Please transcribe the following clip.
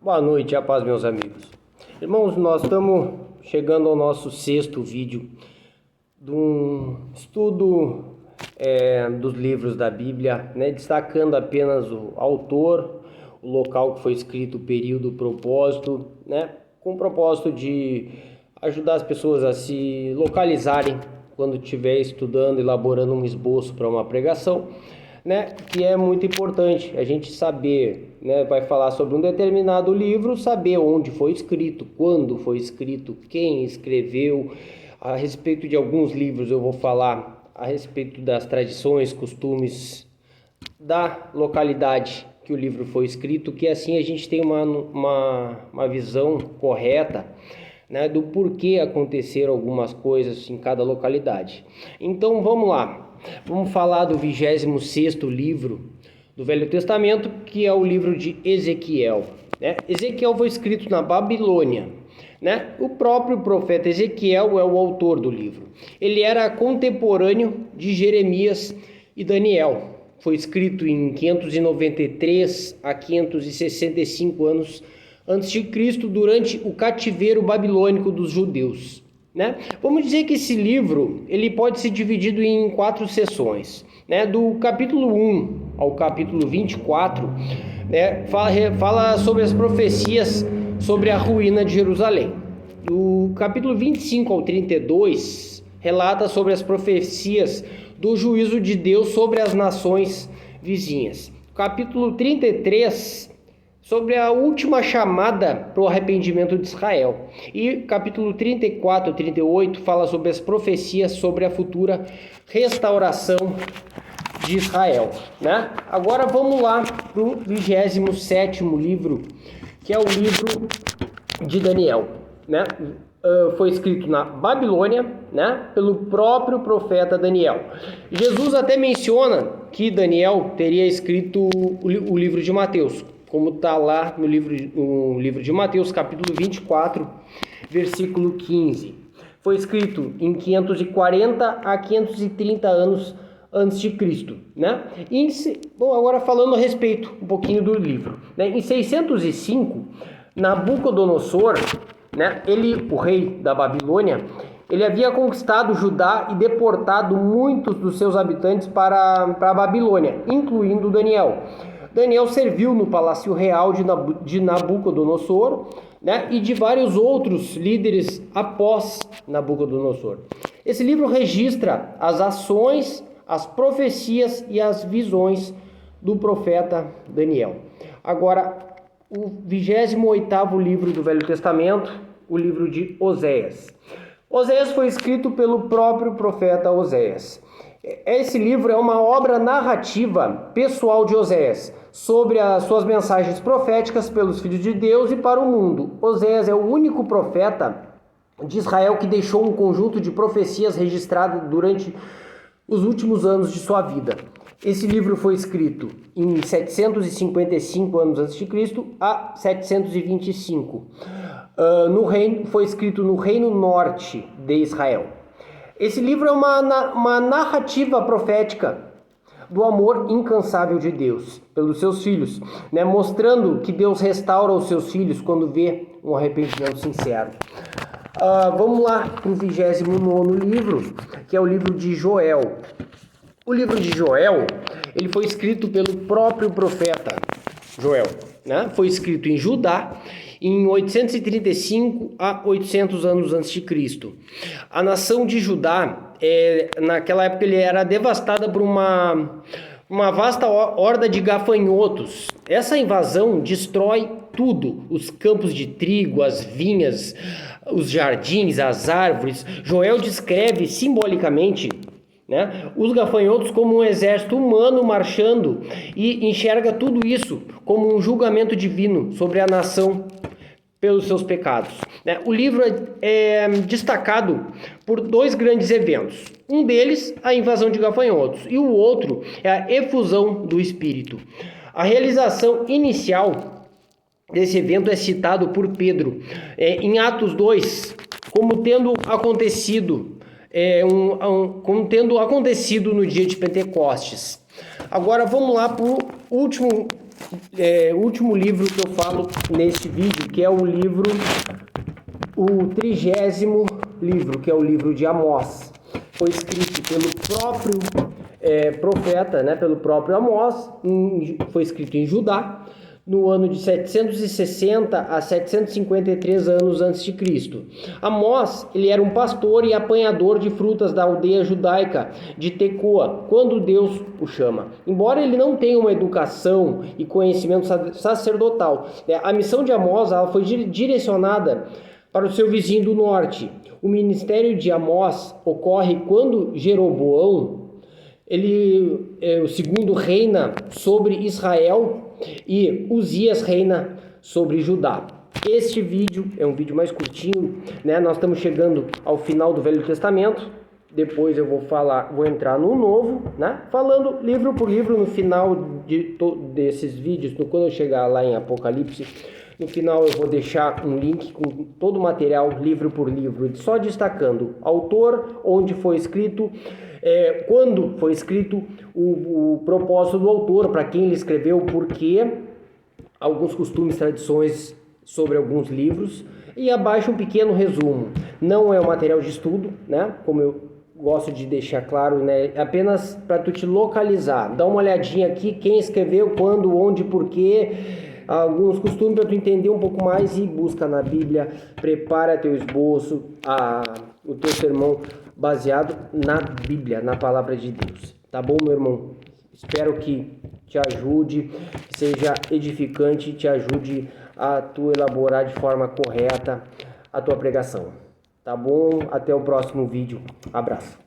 Boa noite, a paz, meus amigos. Irmãos, nós estamos chegando ao nosso 6º vídeo de um estudo dos livros da Bíblia, destacando apenas o autor, o local que foi escrito, o período, o propósito, com o propósito de ajudar as pessoas a se localizarem quando estiver estudando, elaborando um esboço para uma pregação. Que é muito importante a gente saber, vai falar sobre um determinado livro, saber onde foi escrito, quando foi escrito, quem escreveu. A respeito de alguns livros eu vou falar a respeito das tradições, costumes da localidade que o livro foi escrito, que assim a gente tem uma visão correta, do porquê aconteceram algumas coisas em cada localidade. Então vamos lá. Vamos falar do 26º livro do Velho Testamento, que é o livro de Ezequiel. Ezequiel foi escrito na Babilônia. O próprio profeta Ezequiel é o autor do livro. Ele era contemporâneo de Jeremias e Daniel. Foi escrito em 593 a 565 anos antes de Cristo, durante o cativeiro babilônico dos judeus. Vamos dizer que esse livro ele pode ser dividido em 4 sessões. Do capítulo 1 ao capítulo 24, fala sobre as profecias sobre a ruína de Jerusalém. Do capítulo 25 ao 32, relata sobre as profecias do juízo de Deus sobre as nações vizinhas. Capítulo 33, sobre a última chamada para o arrependimento de Israel. E capítulo 34 e 38 fala sobre as profecias sobre a futura restauração de Israel. Agora vamos lá para o 27º livro, que é o livro de Daniel. Foi escrito na Babilônia, pelo próprio profeta Daniel. Jesus até menciona que Daniel teria escrito o livro de Mateus, como está lá no livro de Mateus, capítulo 24, versículo 15. Foi escrito em 540 a 530 anos antes de Cristo. Bom, agora falando a respeito um pouquinho do livro. Em 605, Nabucodonosor, o rei da Babilônia, ele havia conquistado Judá e deportado muitos dos seus habitantes para a Babilônia, incluindo Daniel. Daniel serviu no palácio real de Nabucodonosor, e de vários outros líderes após Nabucodonosor. Esse livro registra as ações, as profecias e as visões do profeta Daniel. Agora, o 28º livro do Velho Testamento, o livro de Oséias. Oséias foi escrito pelo próprio profeta Oséias. Esse livro é uma obra narrativa pessoal de Oséias, sobre as suas mensagens proféticas pelos filhos de Deus e para o mundo. Oséias é o único profeta de Israel que deixou um conjunto de profecias registradas durante os últimos anos de sua vida. Esse livro foi escrito em 755 anos antes de Cristo a 725. Foi escrito no Reino Norte de Israel. Esse livro é uma narrativa profética do amor incansável de Deus pelos seus filhos, mostrando que Deus restaura os seus filhos quando vê um arrependimento sincero. Vamos lá para o 29º livro, que é o livro de Joel. O livro de Joel, ele foi escrito pelo próprio profeta Joel. Foi escrito em Judá, em 835 a 800 anos antes de Cristo. A nação de Judá, naquela época, ele era devastada por uma vasta horda de gafanhotos. Essa invasão destrói tudo: os campos de trigo, as vinhas, os jardins, as árvores. Joel descreve simbolicamente os gafanhotos como um exército humano marchando, e enxerga tudo isso como um julgamento divino sobre a nação pelos seus pecados. O livro é destacado por 2 grandes eventos. Um deles, a invasão de gafanhotos, e o outro é a efusão do Espírito. A realização inicial desse evento é citado por Pedro em Atos 2, como tendo acontecido no dia de Pentecostes. Agora vamos lá para o último o último livro que eu falo neste vídeo, que é o 30º livro, que é o livro de Amós. Foi escrito pelo próprio profeta, né, pelo próprio Amós, foi escrito em Judá, no ano de 760 a 753 anos antes de Cristo. Amós, ele era um pastor e apanhador de frutas da aldeia judaica de Tecoa, quando Deus o chama. Embora ele não tenha uma educação e conhecimento sacerdotal, a missão de Amós ela foi direcionada para o seu vizinho do norte. O ministério de Amós ocorre quando Jeroboão, o segundo, reina sobre Israel e Uzias reina sobre Judá. Este vídeo é um vídeo mais curtinho, né? Nós estamos chegando ao final do Velho Testamento. Depois eu vou entrar no Novo, né? Falando livro por livro no final desses vídeos, quando eu chegar lá em Apocalipse. No final eu vou deixar um link com todo o material, livro por livro, só destacando autor, onde foi escrito, quando foi escrito, o propósito do autor, para quem ele escreveu, porquê, alguns costumes, tradições sobre alguns livros, e abaixo um pequeno resumo. Não é um material de estudo, né? Como eu gosto de deixar claro, né? Apenas para tu te localizar. Dá uma olhadinha aqui, quem escreveu, quando, onde, porquê, alguns costumes para tu entender um pouco mais, e busca na Bíblia, prepara teu esboço, o teu sermão baseado na Bíblia, na palavra de Deus. Tá bom, meu irmão? Espero que te ajude, que seja edificante, te ajude a tu elaborar de forma correta a tua pregação. Tá bom? Até o próximo vídeo. Abraço.